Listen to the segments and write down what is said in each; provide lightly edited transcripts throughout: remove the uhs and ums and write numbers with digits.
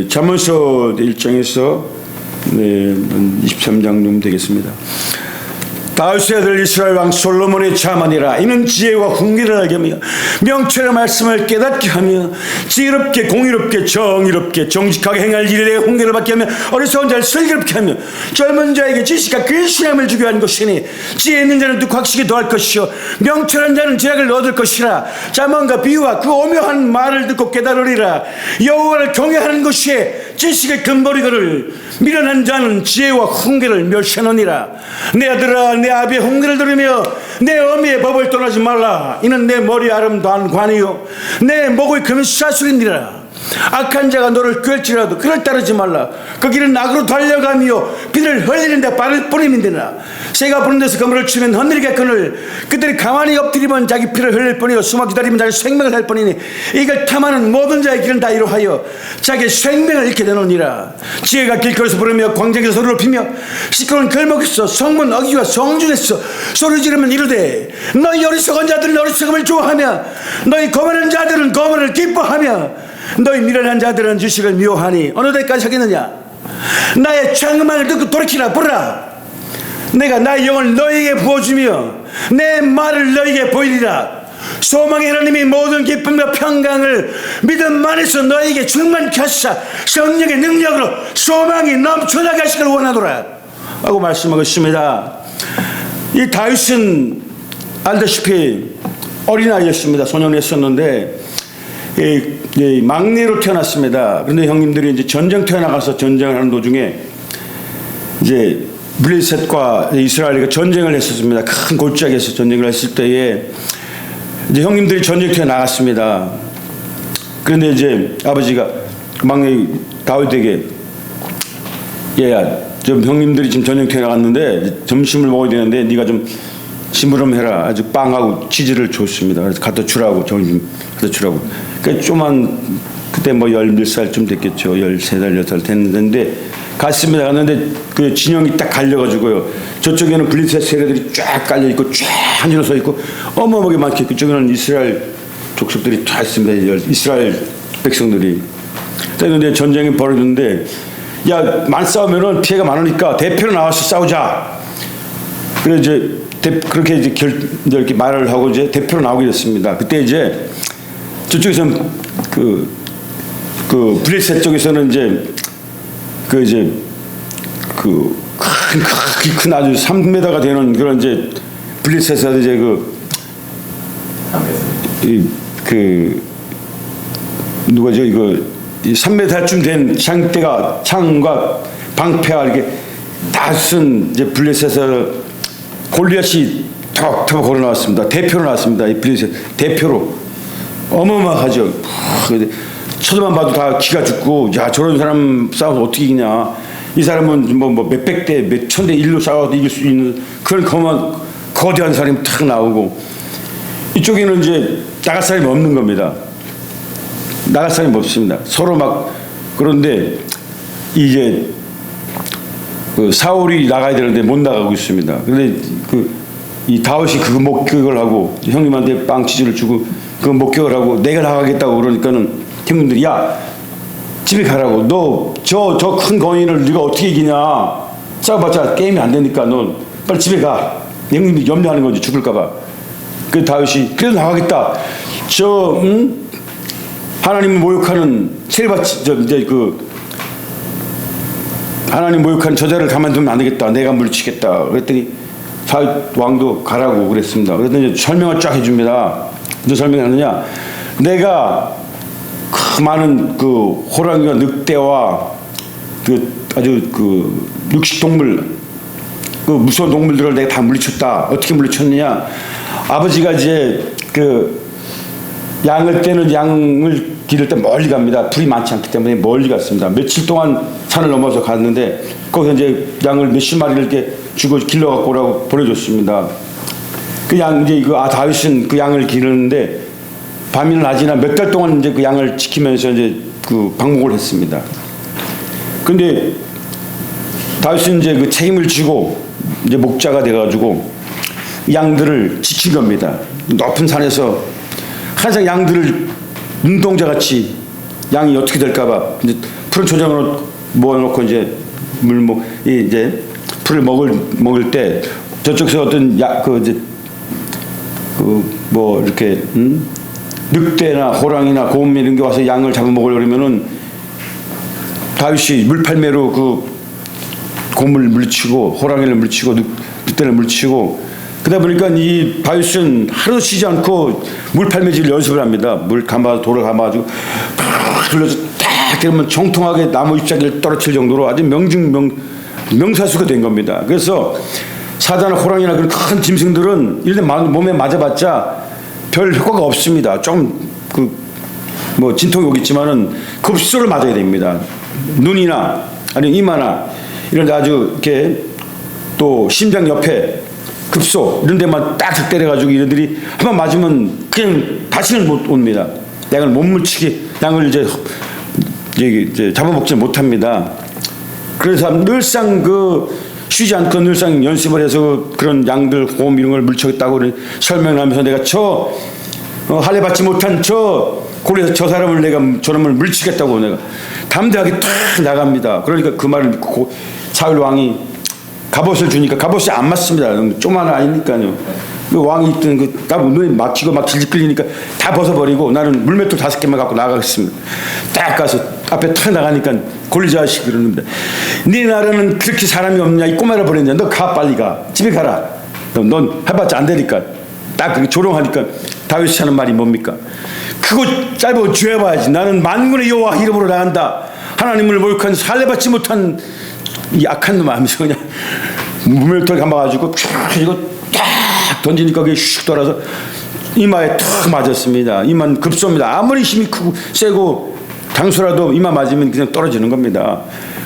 잠언서 1장에서 23장 정도 되겠습니다. 다윗의 아들 이스라엘 왕 솔로몬의 자만이라. 이는 지혜와 훈계를 알게 하며 명철의 말씀을 깨닫게 하며 지혜롭게 공의롭게 정의롭게 정직하게 행할 일에 대해 훈계를 받게 하며 어리석은 자를 슬기롭게 하며 젊은 자에게 지식과 근신함을 주게 하는 것이니 지혜 있는 자는 또 각식이 더할 것이요 명철한 자는 제약을 얻을 것이라. 자문과 비유와 그 오묘한 말을 듣고 깨달으리라. 여호와를 경외하는 것이 지식의 근본이거늘 미련한 자는 지혜와 훈계를 멸시하느니라. 내 아들아, 내 아비의 훈계를 들으며 내 어미의 법을 떠나지 말라. 이는 내 머리 아름다운 관이요 내 목의 금은 사술이니라. 악한 자가 너를 꿰을지라도 그를 따르지 말라. 그 길은 악으로 달려가며 피를 흘리는데 빠를 뿐임인데나 새가 부는 데서 그물을 치면 흔들리겠거늘 그들이 가만히 엎드리면 자기 피를 흘릴 뿐이요 숨어 기다리면 자기 생명을 할 뿐이니 이걸 탐하는 모든 자의 길은 다 이루하여 자기 생명을 잃게 되노니라. 지혜가 길거리에서 부르며 광장에서 소리를 높이며 시끄러운 걸목에서 성문 어귀와 성중에서 소리 지르면 이르되 너희 어리석은 자들은 어리석음을 좋아하며 너희 거만한 자들은 거만을 기뻐하며 너희 미련한 자들은 지식을 미워하니 어느 때까지 하겠느냐. 나의 장음을 듣고 돌이키라. 보라, 내가 나의 영을 너희에게 부어주며 내 말을 너희에게 보이리라. 소망의 하나님이 모든 기쁨과 평강을 믿음 안에서 너희에게 충만케 하시사 성령의 능력으로 소망이 넘쳐나게 하시기를 원하노라 하고 말씀하고 있습니다. 이 다윗은 알다시피 어린아이였습니다. 소년이었었는데 막내로 태어났습니다. 그런데 형님들이 이제 전쟁터에 나가서 전쟁을 하는 도중에 이제 블레셋과 이스라엘이 전쟁을 했었습니다. 큰 골짜기에서 전쟁을 했을 때에 이제 형님들이 전쟁터에 나갔습니다. 그런데 이제 아버지가 막내 다윗에게 얘야, 좀 형님들이 지금 전쟁터에 나갔는데 점심을 먹어야 되는데 네가 좀 심부름해라. 아주 빵하고 치즈를 줬습니다. 그래서 갖다 주라고, 점심 갖다 주라고. 그러니까 조만 그때 뭐 10살 됐겠죠. 13살 6살 됐는데 갔습니다. 갔는데 그 진영이 딱 갈려가지고요. 저쪽에는 블레셋 세력들이 쫙 깔려 있고 쫙 한줄로 서 있고 어마어마하게 많게, 그쪽에는 이스라엘 족속들이 다 있습니다. 이스라엘 백성들이. 그런데 전쟁이 벌어졌는데 야, 많이 싸우면은 피해가 많으니까 대표로 나와서 싸우자. 그래서 이제 그렇게 이제 이렇게 말을 하고 이제 대표로 나오게 됐습니다. 그때 이제 저쪽에서는 그 블레셋 쪽에서는 이제 큰 아주 3m가 되는 그런 이제 블레셋에서 이제 누가죠, 이거 3m쯤 된 창과 방패와 이렇게 다 쓴 이제 블레셋에서 골리앗이 턱턱 걸어 나왔습니다. 대표로 나왔습니다. 이 블레셋 대표로. 어마어마하죠. 쳐다만 봐도 다 기가 죽고, 야, 저런 사람 싸워서 어떻게 이기냐. 이 사람은 뭐 몇백 대, 몇 천 대 1로 싸워도 이길 수 있는 그런 거대한 사람이 탁 나오고, 이쪽에는 이제 나갈 사람이 없는 겁니다. 나갈 사람이 없습니다. 서로 막. 그런데 이제 사울이 나가야 되는데 못 나가고 있습니다. 그런데 이 다윗이 그 목격을 하고 형님한테 빵 치즈를 주고 그 목격을 하고 내가 나가겠다고 그러니까는 형님들이 야, 집에 가라고. 너 저 큰 거인을 네가 어떻게 이기냐. 싸워봤자 게임이 안 되니까 넌 빨리 집에 가. 형님들이 염려하는 거지, 죽을까봐. 그 다윗이 그래도 나가겠다. 하나님 모욕하는 하나님 모욕하는 저자를 가만두면 안 되겠다. 내가 물리치겠다. 그랬더니 다윗 왕도 가라고 그랬습니다. 그랬더니 설명을 쫙 해줍니다. 무슨 설명하느냐? 내가 그 많은 호랑이와 늑대와 아주 육식동물, 무서운 동물들을 내가 다 물리쳤다. 어떻게 물리쳤느냐? 아버지가 이제 양을 떼는 양을 기를 때 멀리 갑니다. 불이 많지 않기 때문에 멀리 갔습니다. 며칠 동안 산을 넘어서 갔는데 거기서 이제 양을 몇십 마리를 이렇게 주고 길러갖고 오라고 보내줬습니다. 그 양 이제 다윗은 그 양을 기르는데 밤이나 낮이나 몇 달 동안 이제 그 양을 지키면서 이제 방목을 했습니다. 근데 다윗은 이제 그 책임을 지고 이제 목자가 돼가지고 양들을 지킨 겁니다. 높은 산에서 항상 양들을 눈동자같이 양이 어떻게 될까봐 이제 푸른 초장으로 모아놓고 이제 이제 풀을 먹을 때 저쪽에서 어떤 뭐 이렇게 늑대나 호랑이나 곰 이런 게 와서 양을 잡아먹으려고 그러면은 다윗이 물팔매로 그 곰을 물리치고 호랑이를 물리치고 늑대를 물리치고 그러다 보니까 이 다윗은 하루 쉬지 않고 물팔매질 연습을 합니다. 돌을 감아가지고 팍 흘러서 딱 그러면 정통하게 나무 잎사귀를 떨어뜨릴 정도로 아주 명사수가 된 겁니다. 그래서 사자나 호랑이나 그런 큰 짐승들은 일단 몸에 맞아봤자 별 효과가 없습니다. 좀 진통이 오겠지만은 급소를 맞아야 됩니다. 눈이나 아니면 이마나 이런 데 아주 이렇게 또 심장 옆에 급소 이런 데만 딱 때려가지고 이들이 한번 맞으면 그냥 다시는 못 옵니다. 양을 못 물치게 양을 이제 잡아먹지 못합니다. 그래서 늘상 쉬지 않고 늘상 연습을 해서 그런 양들 곰 이런 걸 물쳤다고 설명을 하면서 내가 할례 받지 못한 고리에서 저 사람을 물치겠다고 내가 담대하게 탁 나갑니다. 그러니까 그 말을 믿고 사울 왕이 갑옷을 주니까 갑옷이 안 맞습니다. 조그마한 아니니까요. 그 왕이 있던 딱 눈에 막히고 막 질질 끌리니까 다 벗어버리고 나는 물맷돌 5개만 갖고 나가겠습니다. 딱 가서 앞에 탁 나가니까 골리앗이 그러는데 네 나라는 그렇게 사람이 없냐 이 꼬마라 버렸냐 너 가 빨리 가 집에 가라 넌 해봤자 안 되니까 딱 그렇게 조롱하니까 다윗이 하는 말이 뭡니까? 그거 짧아 죄봐야지 나는 만군의 여호와 이름으로 나간다 하나님을 모욕한 할례받지 못한 이 악한 놈 하면서 그냥 물맷돌 감아가지고 이거 딱 던지니까 그게 슉 돌아서 이마에 탁 맞았습니다. 이마는 급소입니다. 아무리 힘이 크고 세고 당수라도 이마 맞으면 그냥 떨어지는 겁니다.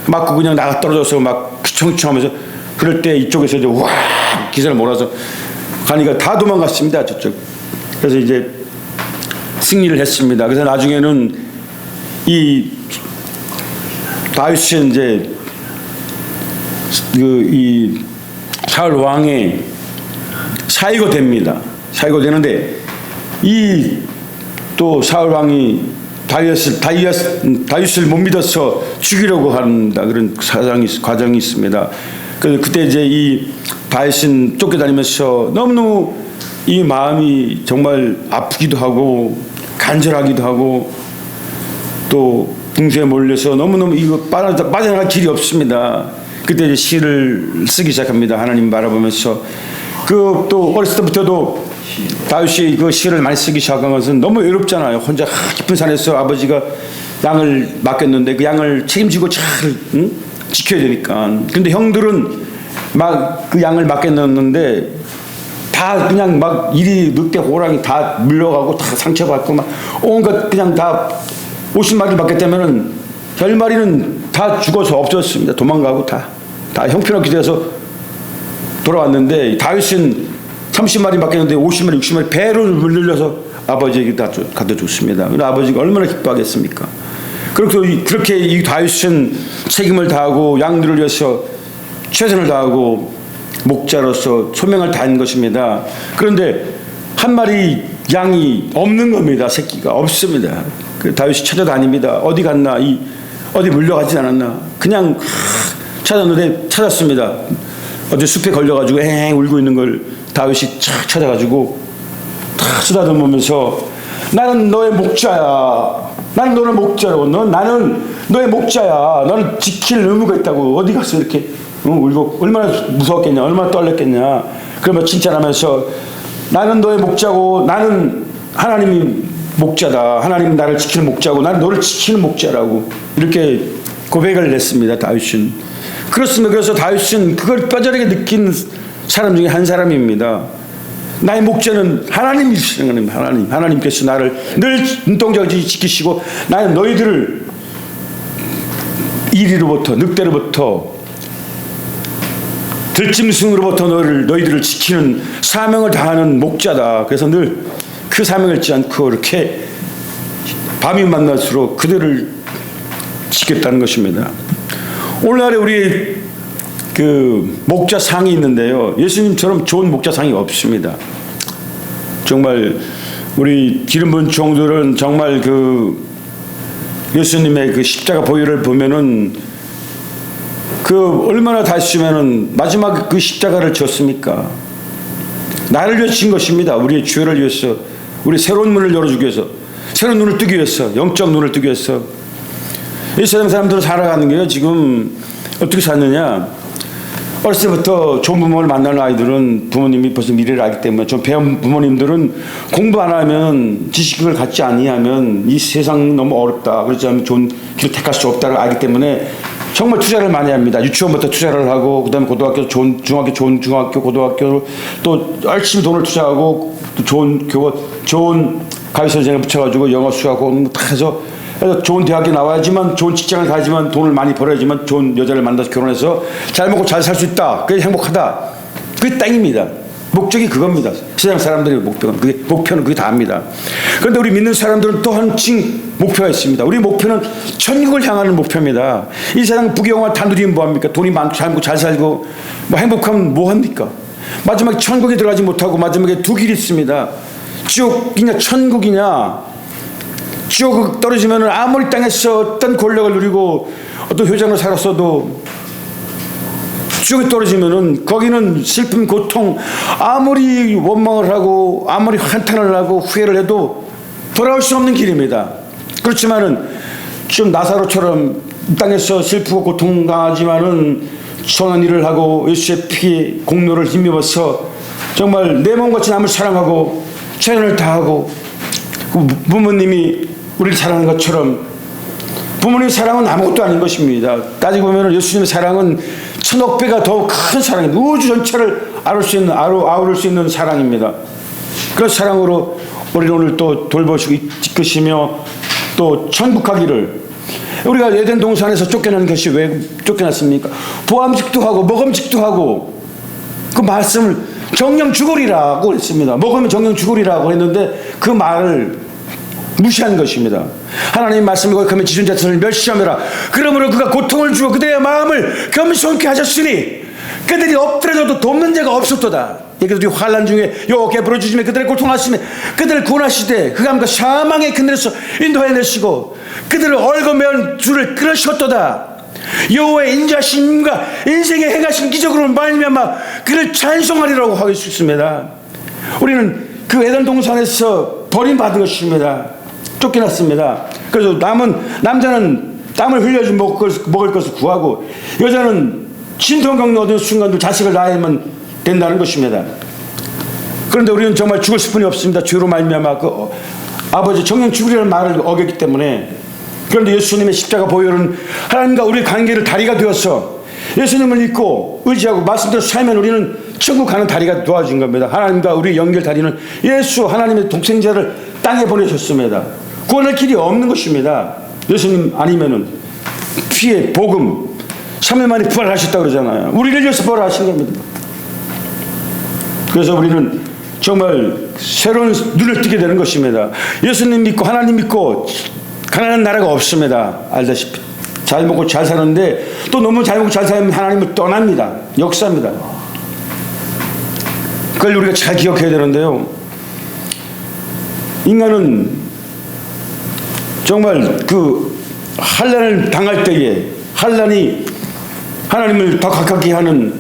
맞고 그냥 나가 떨어져서 막 휘청휘청하면서 그럴 때 이쪽에서 이제 와 기세를 몰아서 가니까 다 도망갔습니다. 저쪽. 그래서 이제 승리를 했습니다. 그래서 나중에는 이 다윗이 이제 이 사울 왕의 사위가 됩니다. 사위가 되는데 이 또 사울 왕이 다윗을 못 믿어서 죽이려고 한다 그런 과정이 있습니다. 그래서 그때 이제 이 다윗은 쫓겨다니면서 너무너무 이 마음이 정말 아프기도 하고 간절하기도 하고 또 궁수에 몰려서 너무너무 이거 빠져나갈 길이 없습니다. 그때 이제 시를 쓰기 시작합니다. 하나님 바라보면서 또 어렸을 때부터도 다윗이 그 시를 많이 쓰기 시작한 것은 너무 외롭잖아요. 혼자 깊은 산에서 아버지가 양을 맡겼는데 그 양을 책임지고 잘 지켜야 되니까. 근데 형들은 막 그 양을 맡겼는데 다 그냥 막 이리 늑대 호랑이 다 물려가고 다 상처받고 막 온갖 그냥 다 50마리 맡겼다면은 10마리는 다 죽어서 없었습니다. 도망가고 다 형편없게 돼서 돌아왔는데 다윗은 30마리 맡겼는데 50마리 60마리 배로 물려서 아버지에게 다 갖다 줬습니다. 아버지가 얼마나 기뻐하겠습니까? 그렇게 이 다윗은 책임을 다하고 양들을 위해서 최선을 다하고 목자로서 소명을 다한 것입니다. 그런데 한 마리 양이 없는 겁니다. 새끼가 없습니다. 다윗이 찾아다닙니다. 어디 갔나? 어디 물려가지 않았나? 그냥 찾았는데 찾았습니다. 어디 숲에 걸려가지고 울고 있는 걸 다윗이 착 찾아가지고 탁 쓰다듬으면서 나는 너의 목자야. 나는 너의 목자라고. 나는 너의 목자야. 너는 지킬 의무가 있다고. 어디 가서 이렇게 울고 얼마나 무서웠겠냐, 얼마나 떨렸겠냐. 그러면 칭찬하면서 나는 너의 목자고 나는 하나님이 목자다. 하나님 나를 지키는 목자고 나는 너를 지키는 목자라고 이렇게 고백을 했습니다. 다윗은. 그렇습니다. 그래서 다윗은 그걸 뼈저리게 느낀 사람 중에 한 사람입니다. 나의 목자는 하나님이시는 거예요. 하나님께서 나를 늘 눈동자같이 지키시고 나는 너희들을 이리로부터 늑대로부터 들짐승으로부터 너희들을 지키는 사명을 다하는 목자다. 그래서 늘 그 사명을 잊지 않고 이렇게 밤이 만날수록 그들을 지켰다는 것입니다. 오늘날에 우리 목자상이 있는데요. 예수님처럼 좋은 목자상이 없습니다. 정말 우리 기름 부은 종들은 정말 예수님의 그 십자가 보혈을 보면은 그 얼마나 다시면은 마지막 그 십자가를 졌습니까? 나를 위해 진 것입니다. 우리의 죄를 위해서, 우리 새로운 문을 열어주기 위해서, 새로운 눈을 뜨기 위해서, 영적 눈을 뜨기 위해서. 이 세상 사람들은 살아가는 게요, 지금 어떻게 사느냐? 어렸을 때부터 좋은 부모를 만나는 아이들은 부모님이 벌써 미래를 알기 때문에, 좀 배운 부모님들은 공부 안 하면, 지식을 갖지 아니하면 이 세상 너무 어렵다, 그렇지 않으면 좋은 길을 택할 수 없다를 알기 때문에 정말 투자를 많이 합니다. 유치원부터 투자를 하고, 그 다음에 고등학교 좋은 중학교, 좋은 중학교, 고등학교 또 열심히 돈을 투자하고, 또 좋은 교원, 좋은 가르쳐전에 붙여가지고 영어 수학 공부 다 해서 좋은 대학에 나와야지만, 좋은 직장을 가야지만, 돈을 많이 벌어야지만 좋은 여자를 만나서 결혼해서 잘 먹고 잘 살 수 있다. 그게 행복하다. 그게 땡입니다. 목적이 그겁니다. 세상 사람들의 목표는 그게 다입니다. 그런데 우리 믿는 사람들은 또 한층 목표가 있습니다. 우리 목표는 천국을 향하는 목표입니다. 이 세상 부귀영화 다 누리면 뭐합니까? 돈이 많고 잘 먹고 잘 살고 뭐 행복하면 뭐합니까? 마지막에 천국에 들어가지 못하고 마지막에 두 길이 있습니다. 지옥이냐 천국이냐. 지옥 떨어지면 아무리 땅에서 어떤 권력을 누리고 어떤 효장을 살았어도 지옥에 떨어지면은 거기는 슬픔, 고통, 아무리 원망을 하고 아무리 한탄을 하고 후회를 해도 돌아올 수 없는 길입니다. 그렇지만은 좀 나사로처럼 땅에서 슬프고 고통 당하지만은 선한 일을 하고 예수의 피 공로를 힘입어서 정말 내 몸같이 남을 사랑하고 최선을 다하고 부모님이 우리를 사랑하는 것처럼 부모님의 사랑은 아무것도 아닌 것입니다. 따지고 보면 예수님의 사랑은 천억 배가 더 큰 사랑입니다. 우주 전체를 아우를 수 있는 사랑입니다. 그런 사랑으로 우리를 오늘 또 돌보시고 이끄시며 또 천국 가기를, 우리가 에덴 동산에서 쫓겨난 것이 왜 쫓겨났습니까? 보암직도 하고 먹음직도 하고 그 말씀을 정령 죽으리라고 했습니다. 먹으면 정령 죽으리라고 했는데 그 말을 무시한 것입니다. 하나님 말씀이 거룩하면 지존자들을 멸시하며라. 그러므로 그가 고통을 주어 그들의 마음을 겸손케 하셨으니 그들이 엎드려져도 돕는 자가 없었도다. 그들이 환난 중에 여호와께 부르짖으며 그들의 고통하시며 그들을 구원하시되 그가 함과 사망의 그늘에서 인도해내시고 그들을 얽어매은 줄을 끊으셨도다. 여호와의 인자심과 인생에 행하신 기적으로 말미암아 그를 찬송하리라고 하고 있습니다. 우리는 그 에덴 동산에서 버림받은 것입니다. 쫓겨났습니다. 그래서 남자는 땀을 흘려서 먹을 것을 구하고 여자는 신통경로 얻은 순간도 자식을 낳으면 된다는 것입니다. 그런데 우리는 정말 죽을 수뿐이 없습니다. 죄로 말미암아 그 아버지 정령 죽으리라는 말을 어겼기 때문에. 그런데 예수님의 십자가 보혈은 하나님과 우리 관계를 다리가 되어서 예수님을 믿고 의지하고 말씀대로 살면 우리는 천국 가는 다리가 도와준 겁니다. 하나님과 우리 연결 다리는 예수 하나님의 독생자를 땅에 보내셨습니다. 구원할 길이 없는 것입니다. 예수님 아니면은 피의 복음 3일 만에 부활하셨다고 그러잖아요. 우리를 위해서 부활하신 겁니다. 그래서 우리는 정말 새로운 눈을 뜨게 되는 것입니다. 예수님 믿고 하나님 믿고 가난한 나라가 없습니다. 알다시피 잘 먹고 잘 사는데 또 너무 잘 먹고 잘 살면 하나님을 떠납니다. 역사입니다. 그걸 우리가 잘 기억해야 되는데요. 인간은 정말 그 환난을 당할 때에 환난이 하나님을 더 가깝게 하는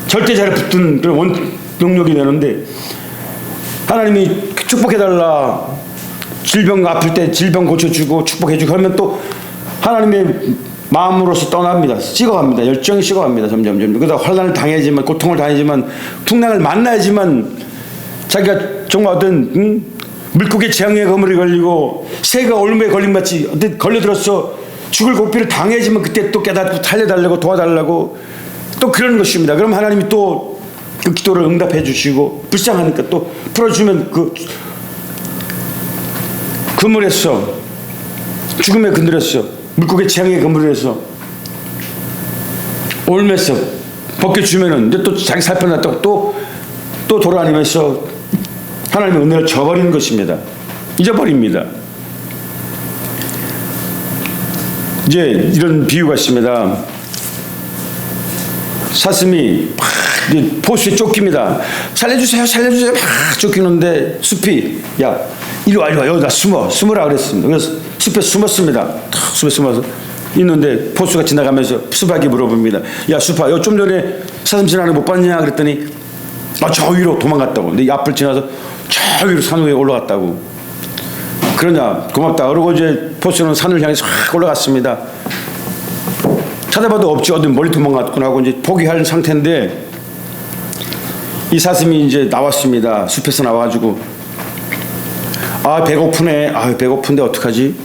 절대자를 붙든 그런 원동력이 되는데 하나님이 축복해달라, 질병 아플 때 질병 고쳐주고 축복해주고 하면 또 하나님의 마음으로서 떠납니다. 식어갑니다. 열정이 식어갑니다. 점점. 그러다 환난을 당해야지만, 고통을 당해야지만, 풍랑을 만나야지만 자기가 정말 어떤 물고기 재앙에 거물이 걸리고 새가 올무에 걸림같이 어떤 걸려들어서 죽을 고비를 당해야지만 그때 또 깨닫고 살려달라고 도와달라고 또 그런 것입니다. 그럼 하나님이 또 그 기도를 응답해 주시고 불쌍하니까 또 풀어주면 그 그물에서 죽음의 그늘에서 물고기 재앙의 그물에서 올면서 벗겨주면은 이제 또 자기 살펴났다고 또 돌아다니면서 하나님의 은혜를 저버리는 것입니다. 잊어버립니다. 이제 이런 비유가 있습니다. 사슴이 막 포수에 쫓깁니다. 살려주세요, 살려주세요. 막 쫓기는데 숲이 야 이리 와, 이리 와. 여기다 숨으라 그랬습니다. 그래서 숲에 숨었습니다. 탁 숲에 숨어서 있는데 보스가 지나가면서 숲에게 물어봅니다. 야, 숲아, 요 좀 전에 사슴신 하나 못 봤냐? 그랬더니 저 위로 도망갔다고. 근데 이 앞을 지나서 저 위로 산 위에 올라갔다고. 그러냐, 고맙다. 그러고 이제 보스는 산을 향해서 확 올라갔습니다. 찾아봐도 없지. 어디 멀리 도망갔구나 하고 이제 포기할 상태인데 이 사슴이 이제 나왔습니다. 숲에서 나와가지고 아, 배고프네. 아, 배고픈데 어떡하지?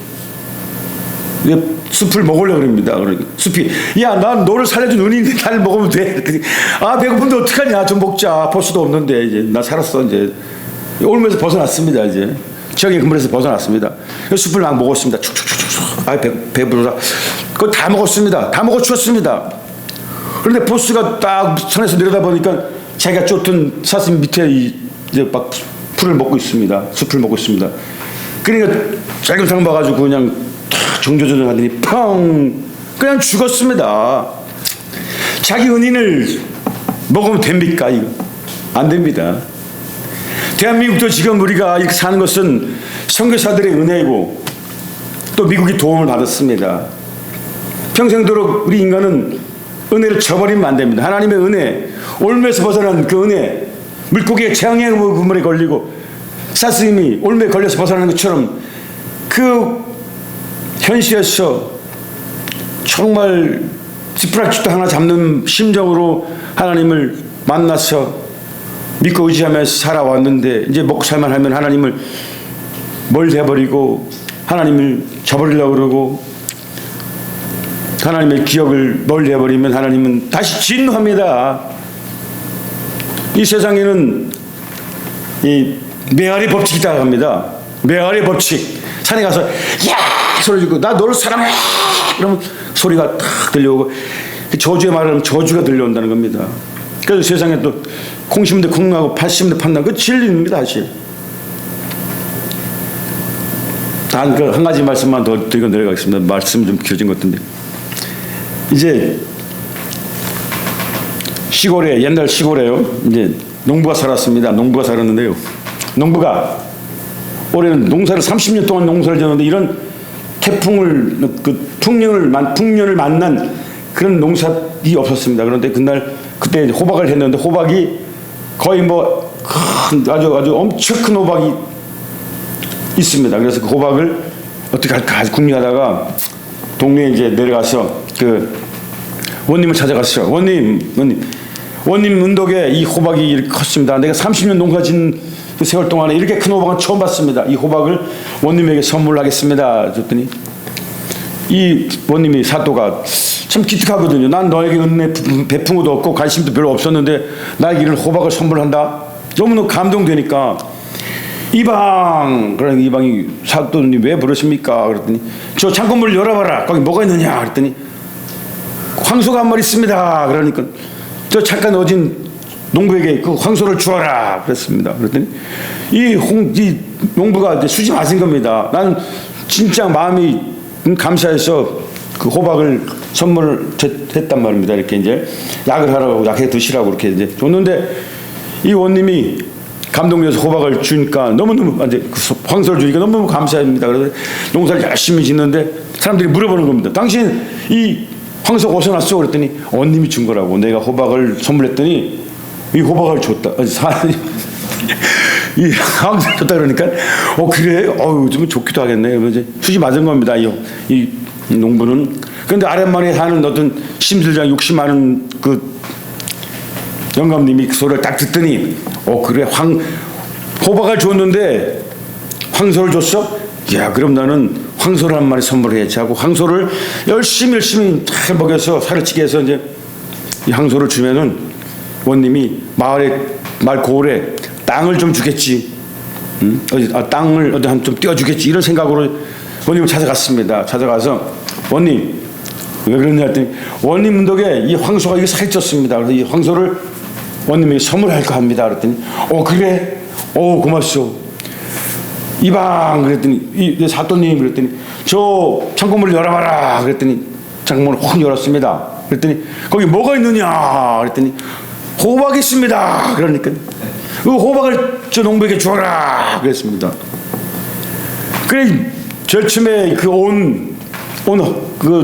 숲을 먹으려고 그럽니다. 그러니까 숲이 야, 난 너를 살려준 은인인데 날 먹으면 돼. 그랬더니 아, 배고픈데 어떡하냐? 좀 먹자. 보스도 없는데 이제 나 살았어. 이제 올면서 벗어났습니다. 이제 지역의 그물에서 벗어났습니다. 숲을 막 먹었습니다. 축축축축. 아, 배부르다. 그거 다 먹었습니다. 다 먹어 치웠습니다. 그런데 보스가 딱 산에서 내려다 보니까 자기가 쫓던 사슴 밑에 이제 막 풀을 먹고 있습니다. 숲을 먹고 있습니다. 그러니까 짤금상 봐가지고 그냥 탁 정조준을 하더니 펑 그냥 죽었습니다. 자기 은인을 먹으면 됩니까? 이거 안 됩니다. 대한민국도 지금 우리가 이렇게 사는 것은 선교사들의 은혜이고 또 미국이 도움을 받았습니다. 평생도록 우리 인간은 은혜를 저버리면 안 됩니다. 하나님의 은혜, 올매에서 벗어난 그 은혜, 물고기의 재앙의 그물에 걸리고 사슴이 올매에 걸려서 벗어나는 것처럼 그 현실에서 정말 지푸라기도 하나 잡는 심정으로 하나님을 만나서 믿고 의지하면서 살아왔는데 이제 먹고 살만 하면 하나님을 멀리해버리고 하나님을 저버리려고 그러고 하나님의 기억을 멀리해버리면 하나님은 다시 진노합니다. 이 세상에는 이 메아리 법칙이 따라갑니다. 메아리 법칙. 산에 가서 야 소리 지르고 나 너를 사랑해 그러면 소리가 탁 들려오고 저주의 말을 하면 저주가 들려온다는 겁니다. 그래서 세상에 또 콩 심은 데 콩나고 팥 심은 데 팥나고 그 진리입니다. 사실 단 그 한 가지 말씀만 더 드리고 내려가겠습니다. 말씀이 좀 길어진 것 같은데 이제 시골에 옛날 시골에요. 이제 농부가 살았습니다. 농부가 살았는데요. 농부가 올해는 농사를 30년 동안 농사를 지었는데 이런 태풍을 그 풍년을 만난 그런 농사이 없었습니다. 그런데 그때 호박을 했는데 호박이 거의 뭐 아주 엄청 큰 호박이 있습니다. 그래서 그 호박을 어떻게 할까 궁리하다가 동네에 이제 내려가서 그 원님을 찾아갔어요. 원님 은덕에 이 호박이 이렇게 컸습니다. 내가 30년 농사 짓는 그 세월 동안에 이렇게 큰 호박은 처음 봤습니다. 이 호박을 원님에게 선물하겠습니다. 줬더니 이 원님이 사또가 참 기특하거든요. 난 너에게 은혜 베푼 것도 없고 관심도 별로 없었는데 나에게 이런 호박을 선물한다. 너무너무 감동되니까 그러니까 이방이 사또님 왜 부르십니까? 그랬더니 저 창고문을 열어봐라. 거기 뭐가 있느냐? 그랬더니 황소가 한 마리 있습니다. 그러니까 저 잠깐 어진 농부에게 그 황소를 주어라. 그랬습니다. 그랬더니 이 농부가 이제 수지 맞은 겁니다. 나는 진짜 마음이 감사해서 그 호박을 선물을 했단 말입니다. 이렇게 이제 약을 하라고 약해 드시라고 이렇게 이제 줬는데 이 원님이 감동돼서 호박을 주니까 너무너무 이제 그 황소를 주니까 너무너무 감사합니다. 그래서 농사를 열심히 짓는데 사람들이 물어보는 겁니다. 당신 이 황소가 어디서 났어? 그랬더니 원님이 준 거라고. 내가 호박을 선물했더니 이 호박을 줬다. 이 황소를 줬다 그러니까 그래? 좀 좋기도 하겠네. 그래서 수지 맞은 겁니다. 이 농부는. 그런데 아랫마을에 사는 어떤 심술장 60 많은 그 영감님이 그 소리를 딱 듣더니 그래 호박을 줬는데 황소를 줬어? 야 그럼 나는 황소를 한 마리 선물해야지 하고 황소를 열심히 잘 먹여서 살을 찌게 해서 이제 이 황소를 주면은 원님이 마을 고을에 땅을 좀 주겠지. 땅을 어디 한 좀 띄워주겠지 이런 생각으로 원님을 찾아갔습니다. 찾아가서 원님 왜 그러냐 했더니 원님 덕에 이 황소가 이게 살쪘습니다. 그래서 이 황소를 원님에게 선물할까 합니다. 그랬더니 그래? 고맙소. 이방 그랬더니 이 사또님 그랬더니 저 창고문을 열어봐라. 그랬더니 창고문을 확 열었습니다. 그랬더니 거기 뭐가 있느냐? 그랬더니 호박이 있습니다. 그러니까 그 호박을 저 농부에게 주어라. 그랬습니다. 그래 제일 처음에 그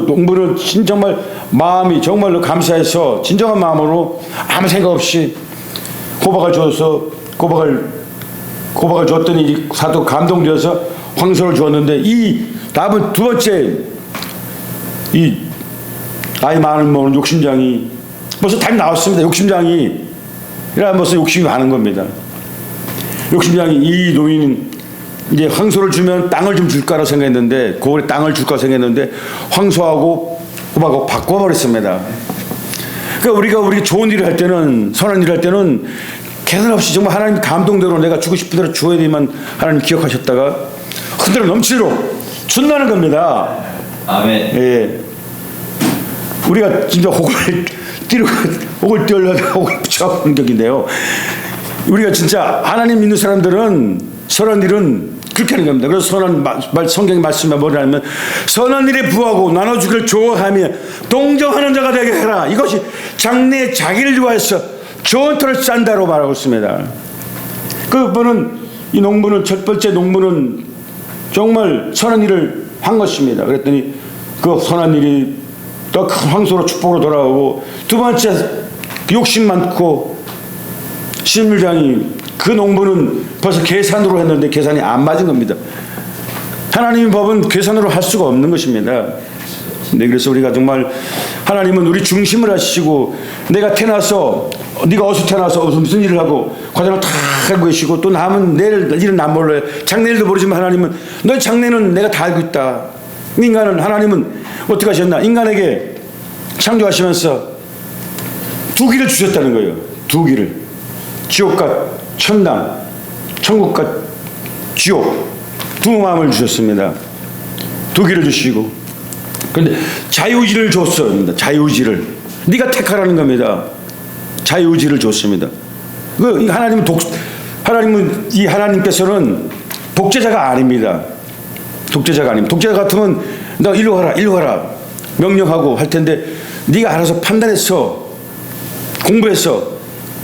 농부는 정말 마음이 정말로 감사해서 진정한 마음으로 아무 생각 없이 호박을 줬더니 사도 감동되어서 황소를 주었는데 이 다음은 두 번째 이 나이 많은 먹는 욕심장이 벌써 답이 나왔습니다. 욕심장이 이라 벌써 욕심이 많은 겁니다. 욕심장이 이 노인은 이제 황소를 주면 땅을 좀 줄까라 생각했는데 고을에 땅을 줄까 생각했는데 황소하고 호박하고 바꿔버렸습니다. 그러니까 우리가 좋은 일을 할 때는 선한 일을 할 때는 계산 없이 정말 하나님 감동대로 내가 주고 싶은 대로 주어야 되만 하나님 기억하셨다가 흔들어 넘치도록 준다는 겁니다. 아멘. 예. 우리가 진짜 혹을 띄우려다 혹을 붙여보는 격인데요. 우리가 진짜 하나님 믿는 사람들은 선한 일은 그렇게 하는 겁니다. 그래서 선한 성경의 말씀에 뭐라냐면 선한 일에 부하고 나눠주기를 좋아하며 동정하는 자가 되게 해라. 이것이 장래에 자기를 위하여서 좋은 터를 싼다고 말하고 있습니다. 그분은 이 농부는 첫 번째 농부는 정말 선한 일을 한 것입니다. 그랬더니 그 선한 일이 또 큰 황소로 축복으로 돌아오고 두 번째 욕심 많고 실물장이 그 농부는 벌써 계산으로 했는데 계산이 안 맞은 겁니다. 하나님의 법은 계산으로 할 수가 없는 것입니다. 네, 그래서 우리가 정말 하나님은 우리 중심을 하시고 내가 태어나서 네가 어디서 태어나서 무슨 일을 하고 과정을 다 알고 계시고 또 남은 내일 일은 난 몰라요. 장래일도 모르지만 하나님은 너의 장래는 내가 다 알고 있다. 인간은 하나님은 어떻게 하셨나? 인간에게 창조하시면서 두 길을 주셨다는 거예요. 두 길을. 지옥과 천당, 천국과 지옥 두 마음을 주셨습니다. 두 길을 주시고 그런데 자유의지를 줬습니다. 자유의지를 네가 택하라는 겁니다. 자유의지를 줬습니다. 그 하나님은 이 하나님께서는 독재자가 아닙니다. 독재자가 아닙니다. 독재자 같으면 너 일로 가라 명령하고 할 텐데 네가 알아서 판단해서 공부해서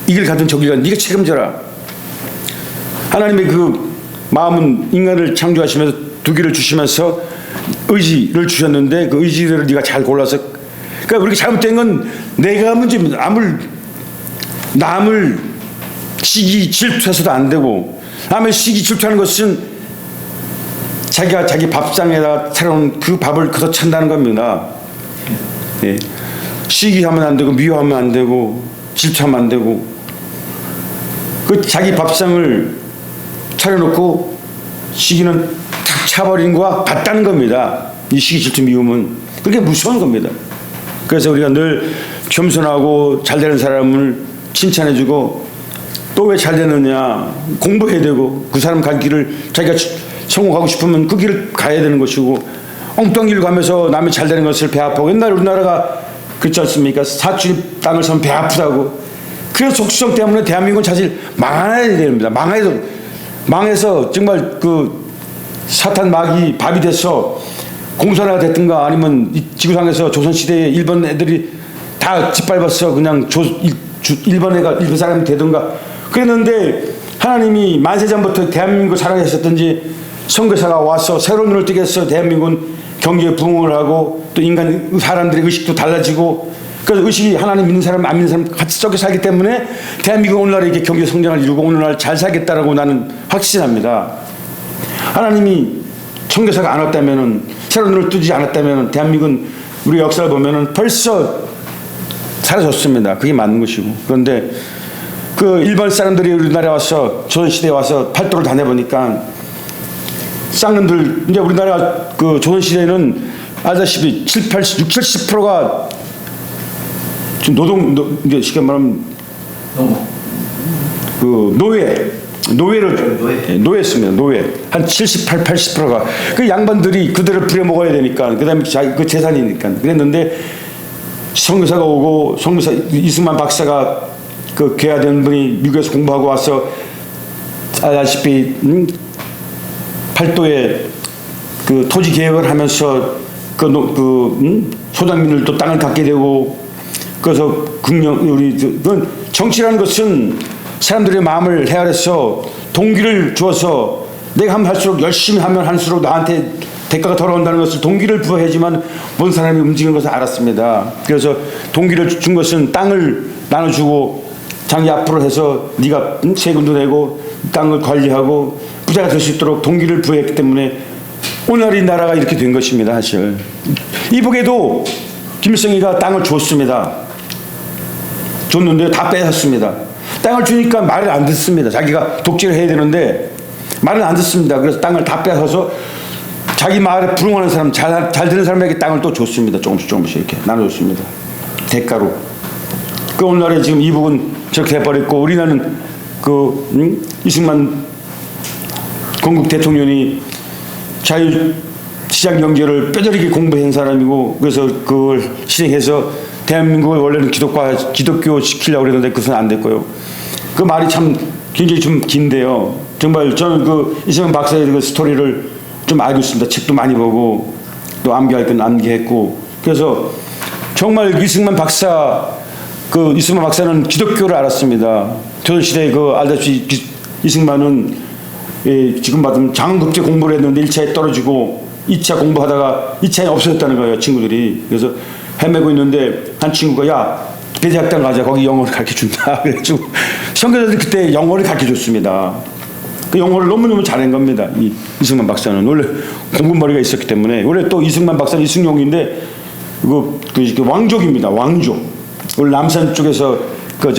이 길 가든 저 길 가든 네가 책임져라. 하나님의 그 마음은 인간을 창조하시면서 두 길을 주시면서 의지를 주셨는데 그 의지를 네가 잘 골라서 그러니까 우리가 잘못된 건 내가 문제입니다. 남을 시기 질투해서도 안 되고 남의 시기 질투하는 것은 자기가 자기 밥상에다 차려놓은 그 밥을 거둬 찬다는 겁니다. 예. 시기하면 안 되고 미워하면 안 되고 질투하면 안 되고 그 자기 밥상을 차려놓고 시기는 탁 차버리는 거와 같다는 겁니다. 이 시기 질투 미움은 그게 무서운 겁니다. 그래서 우리가 늘 겸손하고 잘되는 사람을 칭찬해주고 또 왜 잘되느냐 공부해야 되고 그 사람 갈 길을 자기가 성공하고 싶으면 그 길을 가야 되는 것이고 엉뚱한 길을 가면서 남이 잘되는 것을 배 아프고 옛날에 우리나라가 그렇지 않습니까? 사촌이 땅을 사면 배 아프다고. 그런 속성 때문에 대한민국은 사실 망해야 됩니다. 망해서 정말 그 사탄 마귀 밥이 돼서 공산화가 됐든가 아니면 지구상에서 조선시대에 일본 애들이 다 짓밟았어. 그냥 일본 사람이 되든가 그랬는데 하나님이 만세전부터 대한민국을 사랑하셨든지 선교사가 와서 새로운 눈을 뜨게 해서 대한민국은 경제 부흥을 하고 또 인간 사람들의 의식도 달라지고 그래서 의식이 하나님 믿는 사람 안 믿는 사람 같이 섞여 살기 때문에 대한민국 오늘날 이렇게 경제 성장을 이루고 오늘날 잘 살겠다라고 나는 확신합니다. 하나님이 선교사가 안 왔다면은 새로운 눈을 뜨지 않았다면은 대한민국은 우리 역사를 보면은 벌써 사라졌습니다. 그게 맞는 것이고 그런데 그 일본 사람들이 우리나라에 와서 조선시대에 와서 팔도를 다녀보니까 쌍놈들 이제 우리나라 그 조선시대에는 알다시피 70%가 지금 이제 쉽게 말하면 그 노예였습니다. 노예 한 78, 80%가 그 양반들이 그들을 부려먹어야 되니까 그다음에 그 재산이니까 그랬는데 선교사가 오고 선교사 이승만 박사가 그 귀화된 분이 미국에서 공부하고 와서 알다시피 팔도에 그 토지 개혁을 하면서 소장민들도 땅을 갖게 되고 그래서 정치라는 것은 사람들의 마음을 헤아려서 동기를 주어서 내가 하면 할수록 열심히 하면 할수록 나한테 대가가 돌아온다는 것을 동기를 부여해야지만 모든 사람이 움직이는 것을 알았습니다. 그래서 동기를 준 것은 땅을 나눠주고 자기 앞으로 해서 네가 세금도 내고 땅을 관리하고 부자가 될 수 있도록 동기를 부여했기 때문에 오늘 이 나라가 이렇게 된 것입니다. 사실 이북에도 김일성이가 땅을 줬습니다. 줬는데 다 뺏었습니다. 땅을 주니까 말을 안 듣습니다. 자기가 독재를 해야 되는데 말을 안 듣습니다. 그래서 땅을 다 뺏어서 자기 말에 부응하는 사람, 잘 듣는 사람에게 땅을 또 줬습니다. 조금씩 이렇게 나눠줬습니다. 대가로. 그 오늘날에 지금 이북은 저렇게 해버렸고, 우리나라는 이승만 건국 대통령이 자유시장 경제를 뼈저리게 공부한 사람이고, 그래서 그걸 실행해서 대한민국을 원래는 기독교 시키려고 그랬는데 그것은 안 됐고요. 그 말이 참 굉장히 좀 긴데요. 정말 저는 그 이승만 박사의 그 스토리를 좀 알고 있습니다. 책도 많이 보고 또 암기할 건 암기했고. 그래서 정말 이승만 박사는 기독교를 알았습니다. 조선시대에 알다시피 이승만은 지금 받으면 장급제 공부를 했는데 1차에 떨어지고 2차 공부하다가 2차에 없어졌다는 거예요, 친구들이. 그래서 헤매고 있는데 한 친구가 야, 배제학당 가자. 거기 영어를 가르쳐준다. 그래가지고 선교사들이 그때 영어를 가르쳐줬습니다. 그 영어를 너무너무 잘한 겁니다. 이승만 박사는 원래 공부머리가 있었기 때문에. 원래 또 이승만 박사는 이승용인데 그 왕족입니다. 왕족. 원래 남산 쪽에서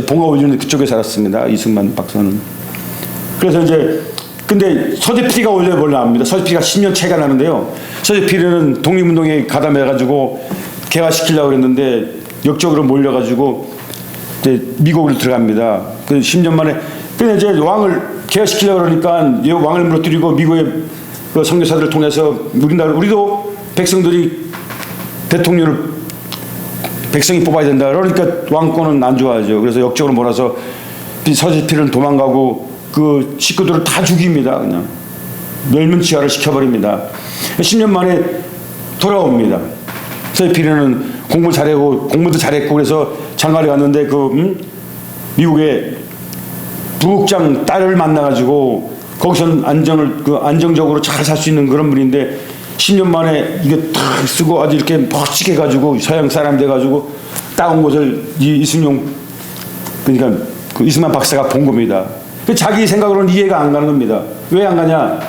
봉화 올리는 그쪽에 살았습니다. 이승만 박사는. 그래서 이제 근데 서재필이가 원래 압니다. 서재필이가 10년 차이가 나는데요. 서재필이는 독립운동에 가담해가지고 개화시키려고 했는데 역적으로 몰려가지고 이제 미국으로 들어갑니다. 그 10년 만에. 근데 이제 왕을 개화시키려고 그러니까 왕을 무너뜨리고 미국의 그 선교사들을 통해서 우리도 백성들이 백성이 뽑아야 된다. 그러니까 왕권은 안 좋아하죠. 그래서 역적으로 몰아서 서재필은 도망가고 그 식구들을 다 죽입니다. 그냥 멸문치화를 시켜버립니다. 10년 만에 돌아옵니다. 서재필은 공부 잘하고 공부도 잘했고 그래서 장가를 갔는데 미국의 부국장 딸을 만나가지고 거기서는 안정적으로 잘 살 수 있는 그런 분인데 10년 만에 이게 탁 쓰고 아주 이렇게 멋지게 해가지고 서양 사람 돼가지고 딱 온 것을 그러니까 그 이승만 박사가 본 겁니다. 자기 생각으로는 이해가 안 가는 겁니다. 왜 안 가냐?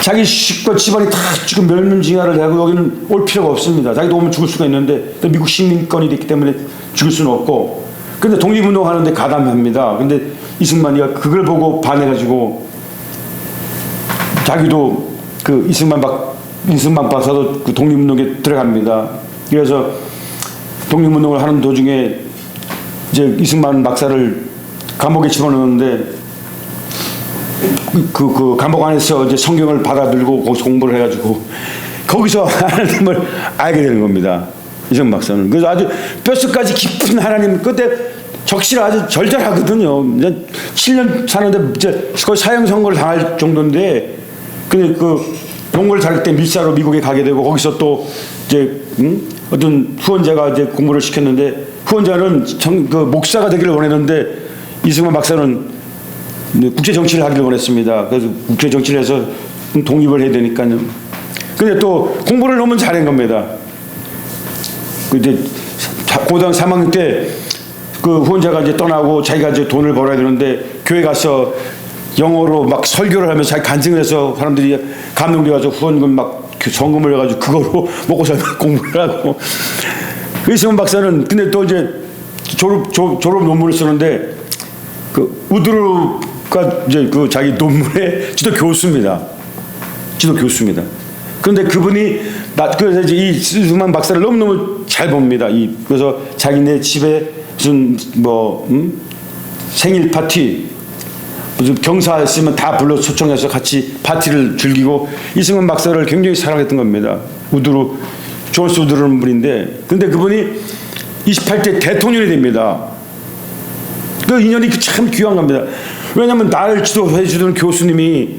자기 식구 집안이 다 지금 멸문징화를 하고 여기는 올 필요가 없습니다. 자기도 오면 죽을 수가 있는데 또 미국 시민권이 됐기 때문에 죽을 수는 없고. 근데 독립운동 하는데 가담합니다. 근데 이승만이가 그걸 보고 반해가지고 자기도 그 이승만 박사도 그 독립운동에 들어갑니다. 그래서 독립운동을 하는 도중에 이제 이승만 박사를 감옥에 집어넣는데 그 감옥 안에서 이제 성경을 받아들고 거기서 공부를 해가지고 거기서 하나님을 알게 되는 겁니다. 이승만 박사는. 그래서 아주 뼛속까지 깊은 하나님, 그때 적시가 아주 절절하거든요. 7년 사는데 이제 거의 사형 선고를 당할 정도인데, 근데 연구를 잘할 때 밀사로 미국에 가게 되고 거기서 또 이제 어떤 후원자가 이제 공부를 시켰는데 후원자는 목사가 되기를 원했는데 이승만 박사는 국제 정치를 하기를 원했습니다. 그래서 국제 정치를 해서 독립을 해야 되니까요. 근데 또 공부를 너무 잘한 겁니다. 이제 고등학교 3학년 때 그 후원자가 이제 떠나고 자기가 이제 돈을 벌어야 되는데 교회 가서 영어로 막 설교를 하면서 자기 간증을 해서 사람들이 감동돼가지고 후원금 막 성금을 해가지고 그거로 먹고 살고 공부를 하고. 이승만 박사는 근데 또 이제 졸업 논문을 쓰는데 그 우드루가 이제 그 자기 논문의 지도 교수입니다. 그런데 그분이 그래서 이제 이 이승만 박사를 너무너무 잘 봅니다. 그래서 자기네 집에 무슨 생일 파티 무슨 경사 있으면 다 불러 초청해서 같이 파티를 즐기고 이승만 박사를 굉장히 사랑했던 겁니다. 조스 우드루는 분인데, 근데 그분이 28대 대통령이 됩니다. 그 인연이 참 귀한 겁니다. 왜냐하면 나를 지도해 주던 교수님이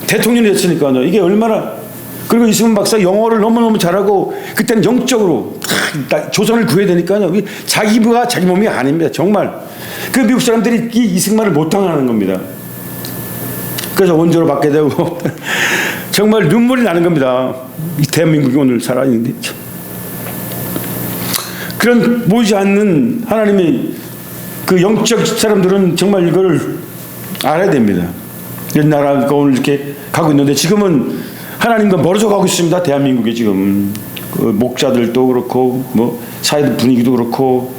대통령이 됐으니까요. 이게 얼마나. 그리고 이승만 박사 영어를 너무너무 잘하고 그때는 영적으로 조선을 구해야 되니까요. 자기가 자기 몸이 아닙니다. 정말 그 미국 사람들이 이 이승만을 못 당하는 겁니다. 그래서 원조로 받게 되고 정말 눈물이 나는 겁니다. 이 대한민국이 오늘 살아있는데 그런 보이지 않는 하나님의 그 영적 사람들은 정말 이걸 알아야 됩니다. 이런 나라가 오늘 이렇게 가고 있는데 지금은 하나님과 멀어져 가고 있습니다. 대한민국이 지금 그 목자들도 그렇고 뭐 사회 분위기도 그렇고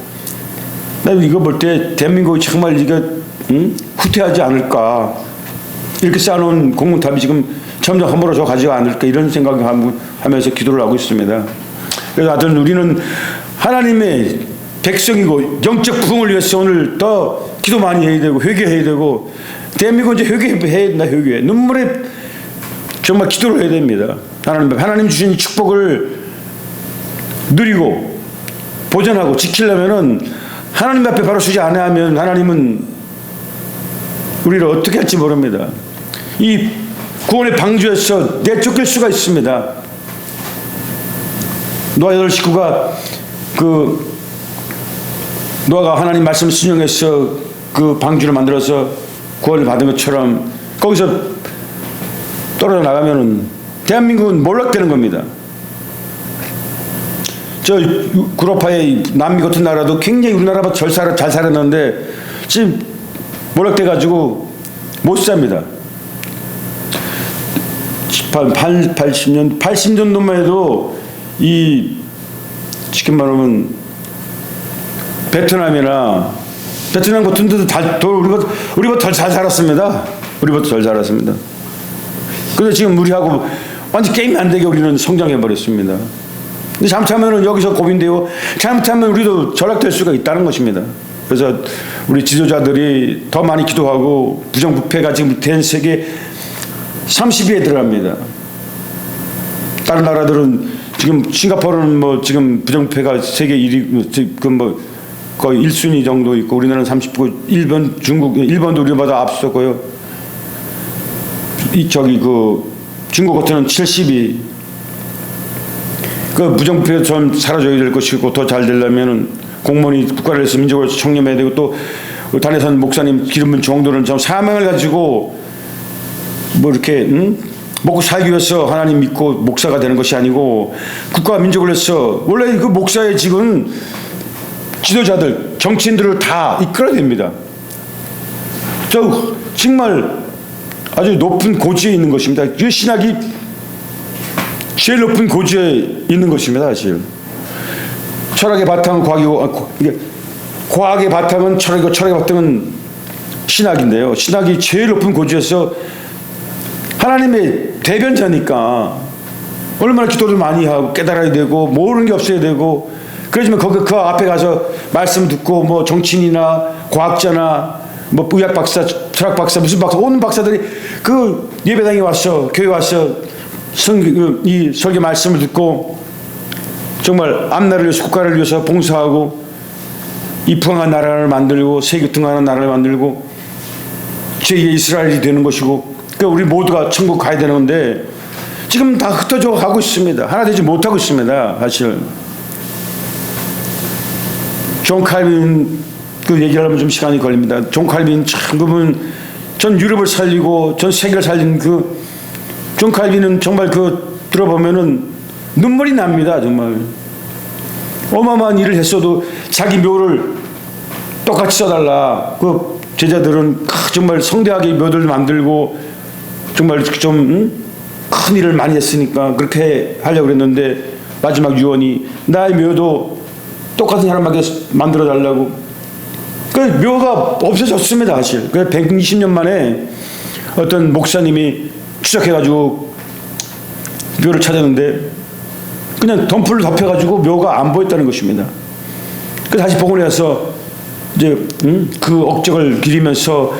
나 이거 볼 때 대한민국이 정말 이거 후퇴하지 않을까 이렇게 쌓아놓은 공문탑이 지금 점점 허물어져 가지 않을까 이런 생각을 하면서 기도를 하고 있습니다. 그래서 하여튼 우리는 하나님의 백성이고 영적 부흥을 위해서 오늘 더 기도 많이 해야 되고 회개해야 되고 대한민국은 이제 회개해야 된다. 회개 눈물에 정말 기도를 해야 됩니다. 하나님 주신 축복을 누리고 보존하고 지키려면은 하나님 앞에 바로 서지 않으면 하나님은 우리를 어떻게 할지 모릅니다. 이 구원의 방주에서 내쫓길 수가 있습니다. 노아 8식구가 노아가 하나님 말씀을 순종해서 그 방주를 만들어서 구원을 받은 것처럼 거기서 떨어져 나가면은 대한민국은 몰락되는 겁니다. 저 구로파의 남미 같은 나라도 굉장히 우리나라보다 잘 살았는데 지금 몰락돼 가지고 못 삽니다. 80년도만 해도 지금 말하면 베트남 같은 데도 우리보다 더 잘 살았습니다. 우리보다 덜 살았습니다. 근데 지금 우리하고 완전 게임이 안 되게 우리는 성장해 버렸습니다. 근데 잘못하면 여기서 고민되고 잘못하면 우리도 전락될 수가 있다는 것입니다. 그래서 우리 지도자들이 더 많이 기도하고 부정부패가 지금 된 세계 30위에 들어갑니다. 다른 나라들은 지금 싱가포르는 뭐 지금 부정부패가 세계 1위 뭐 거의 1순위 정도 있고 우리나라는 39, 일본도 우리보다 앞섰고요. 중국 같은 70위. 그 부정부패가 좀 사라져야 될 것이고 더 잘 되려면은 공무원이 국가를 위해서 민족을 위해서 청렴해야 되고 또 단에선 목사님 기름 정도는 좀 사명을 가지고 뭐 이렇게 먹고 살기 위해서 하나님 믿고 목사가 되는 것이 아니고 국가와 민족을 위해서 원래 그 목사의 직은 지도자들 정치인들을 다 이끌어야 됩니다. 저 정말 아주 높은 고지에 있는 것입니다. 그 신학이 제일 높은 고지에 있는 것입니다. 사실 철학의 바탕은 과학의 바탕은 철학이고 철학의 바탕은 신학인데요. 신학이 제일 높은 고지에서 하나님의 대변자니까 얼마나 기도를 많이 하고 깨달아야 되고 모르는 게 없어야 되고 그러지만 그 앞에 가서 말씀 듣고 뭐 정치인이나 과학자나 뭐 의학 박사, 철학 박사, 무슨 박사, 온 박사들이 그 예배당에 와서 교회 와서 이 설교 말씀을 듣고 정말 앞나라를 위해서 국가를 위해서 봉사하고 이 부강한 나라를 만들고 세계 등한한 나라를 만들고 제2의 이스라엘이 되는 것이고 그러니까 우리 모두가 천국 가야 되는 건데 지금 다 흩어져 가고 있습니다. 하나 되지 못하고 있습니다. 사실 존 칼빈 그 얘기를 하면 좀 시간이 걸립니다. 존 칼빈 참 그분 전 유럽을 살리고 전 세계를 살린 존 칼빈은 정말 들어보면은 눈물이 납니다. 정말 어마어마한 일을 했어도 자기 묘를 똑같이 써달라. 그 제자들은 정말 성대하게 묘들을 만들고 정말 좀 큰 일을 많이 했으니까 그렇게 하려고 그랬는데 마지막 유언이 나의 묘도 똑같은 사람에게 만들어 달라고. 그 묘가 없어졌습니다. 사실. 그 120년 만에 어떤 목사님이 추적해가지고 묘를 찾았는데 그냥 덤불을 덮여가지고 묘가 안 보였다는 것입니다. 그래서 다시 복원해서 이제 그 억적을 기리면서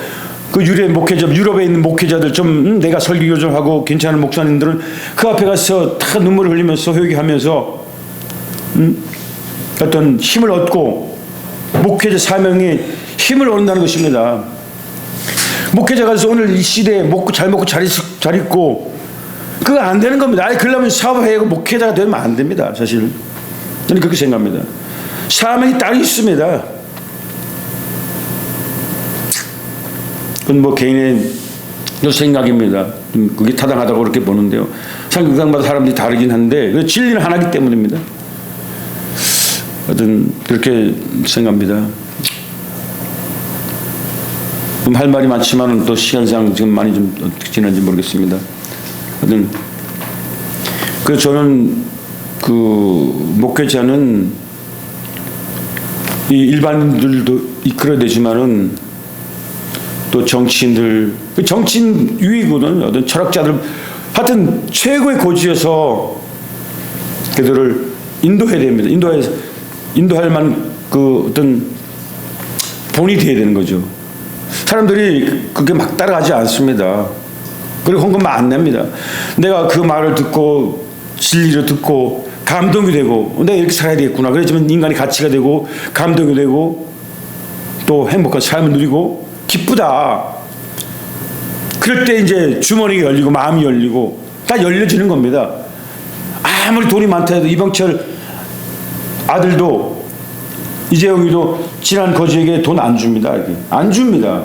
그 유럽에 있는 목회자들 좀 내가 설교 좀 하고 괜찮은 목사님들은 그 앞에 가서 다 눈물을 흘리면서 회개하면서 어떤 힘을 얻고 목회자 사명에 힘을 얻는다는 것입니다. 목회자가 오늘 이 시대에 잘 먹고 잘 입고 그거 안 되는 겁니다. 그러려면 사업하고 목회자가 되면 안 됩니다. 사실 저는 그렇게 생각합니다. 사명이 따로 있습니다. 그건 뭐 개인의 이 생각입니다. 그게 타당하다고 그렇게 보는데요. 상대마다 사람들이 다르긴 한데 그 진리는 하나이기 때문입니다. 하여튼 그렇게 생각합니다. 할 말이 많지만 또 시간상 지금 많이 좀 어떻게 지난지 모르겠습니다. 하여튼 그 저는 그 목회자는 이 일반인들도 이끌어야 되지만은 또 정치인들, 정치인 위이거든. 어떤 철학자들, 하여튼 최고의 고지에서 그들을 인도해야 됩니다. 인도할 만한 그 어떤 본이 되어야 되는 거죠. 사람들이 그렇게 막 따라가지 않습니다. 그리고 헌금만 안 냅니다. 내가 그 말을 듣고 진리를 듣고 감동이 되고 내가 이렇게 살아야 되겠구나. 그래야지만 인간의 가치가 되고 감동이 되고 또 행복한 삶을 누리고 기쁘다. 그럴 때 이제 주머니가 열리고 마음이 열리고 다 열려지는 겁니다. 아무리 돈이 많다 해도 이병철 아들도 이재용이도 지난 거지에게 돈 안 줍니다. 안 줍니다.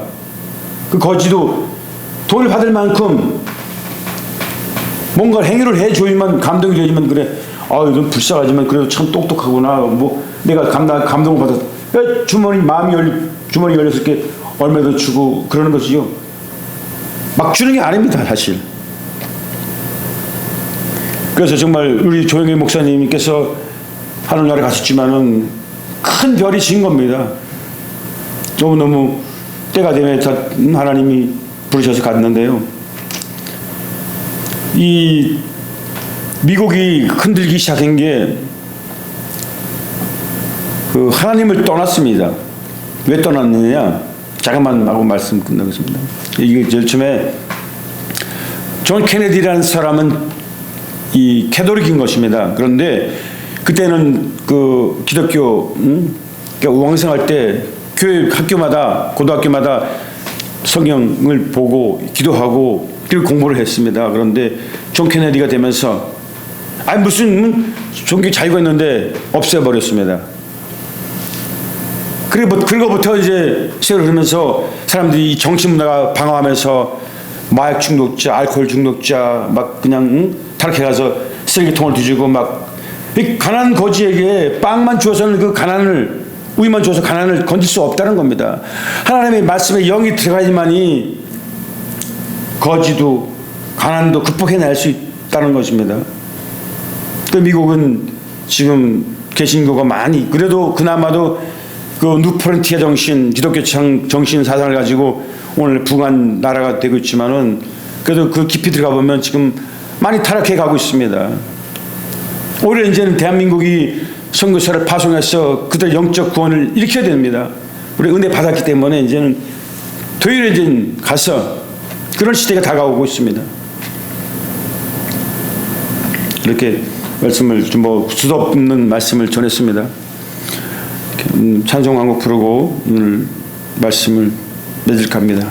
그 거지도 돈을 받을 만큼 뭔가 행위를 해줘야만 감동이 되지만 그래. 좀 불쌍하지만 그래도 참 똑똑하구나. 뭐 내가 감동을 받았어. 주머니 열렸을 때 얼마도 주고 그러는 것이요. 막 주는 게 아닙니다, 사실. 그래서 정말 우리 조영일 목사님께서 하늘나라에 가셨지만은 큰 별이신 겁니다. 너무 때가 되면 하나님이 부르셔서 갔는데요. 이 미국이 흔들기 시작한 게 그 하나님을 떠났습니다. 왜 떠났느냐? 잠깐만 하고 말씀 끝나겠습니다. 이게 제일 처음에 존 케네디라는 사람은 이 캐톨릭인 것입니다. 그런데 그때는 그 기독교 왕성할 때 교회 학교마다 고등학교마다 성경을 보고 기도하고 그리고 공부를 했습니다. 그런데 존 케네디가 되면서 무슨 종교 자유가 있는데 없애버렸습니다. 그리고부터 이제 세월이 흐르면서 사람들이 정신문화가 방황하면서 마약 중독자, 알코올 중독자 막 그냥 타락해가서 쓰레기통을 뒤지고 막 이 가난한 거지에게 빵만 주어서는 그 가난을 우유만 줘서 가난을 건질 수 없다는 겁니다. 하나님의 말씀에 영이 들어가야만이 거지도 가난도 극복해낼 수 있다는 것입니다. 또 미국은 지금 개신교가 많이 그래도 그나마도 그 누프렌티아 정신, 기독교 정신 사상을 가지고 오늘 부한 나라가 되고 있지만은 그래도 그 깊이 들어가 보면 지금 많이 타락해 가고 있습니다. 오히려 이제는 대한민국이 선교사를 파송해서 그들 영적 구원을 일으켜야 됩니다. 우리 은혜 받았기 때문에 이제는 도율에 이제 가서 그런 시대가 다가오고 있습니다. 이렇게 말씀을 좀 수도 없는 말씀을 전했습니다. 찬송 한 곡 부르고 오늘 말씀을 맺을까 합니다.